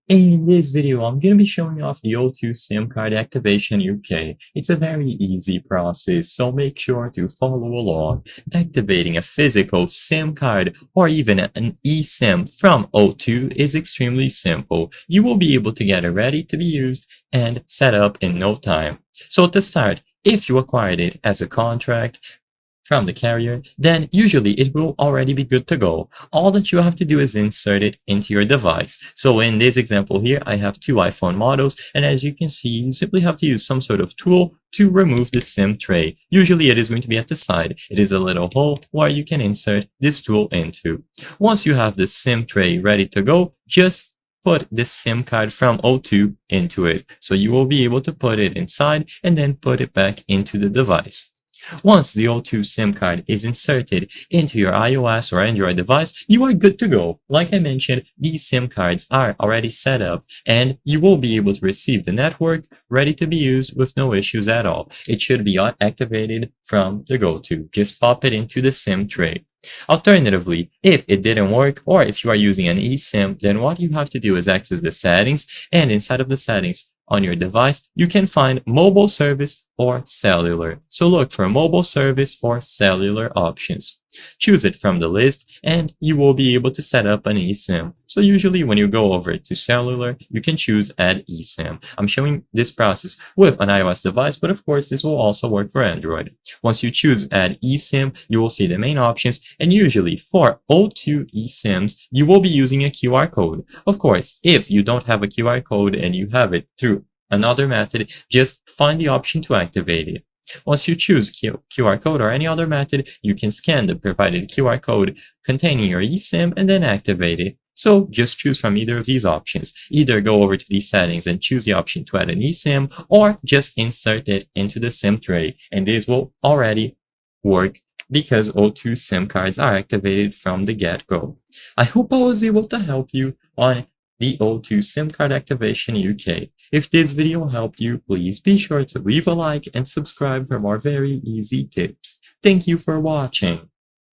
In this video, I'm going to be showing off the O2 SIM card activation UK. It's a very easy process, so make sure to follow along. Activating a physical SIM card or even an eSIM from O2 is extremely simple. You will be able to get it ready to be used and set up in no time. So to start, if you acquired it as a contract, from the carrier, then usually it will already be good to go. All that you have to do is insert it into your device. So in this example here, I have two iPhone models, and as you can see, you simply have to use some sort of tool to remove the SIM tray. Usually it is going to be at the side. It is a little hole where you can insert this tool into. Once you have the SIM tray ready to go, just put this SIM card from O2 into it. So you will be able to put it inside and then put it back into the device. Once the O2 SIM card is inserted into your iOS or Android device, you are good to go. Like I mentioned, these SIM cards are already set up and you will be able to receive the network ready to be used with no issues at all. It should be activated from the go-to. Just pop it into the SIM tray. Alternatively, if it didn't work or if you are using an eSIM, then what you have to do is access the settings, and inside of the settings on your device, you can find mobile service or cellular. So look for mobile service or cellular options. Choose it from the list and you will be able to set up an eSIM. So usually when you go over to cellular, you can choose add eSIM. I'm showing this process with an iOS device, but of course this will also work for Android. Once you choose add eSIM, you will see the main options, and usually for O2 eSIMs, you will be using a QR code. Of course, if you don't have a QR code and you have it through another method, just find the option to activate it. Once you choose QR code or any other method, you can scan the provided QR code containing your eSIM and then activate it. So just choose from either of these options. Either go over to these settings and choose the option to add an eSIM, or just insert it into the SIM tray, and this will already work because O2 SIM cards are activated from the get-go. I hope I was able to help you on the O2 SIM card activation UK. If this video helped you, please be sure to leave a like and subscribe for more very easy tips. Thank you for watching.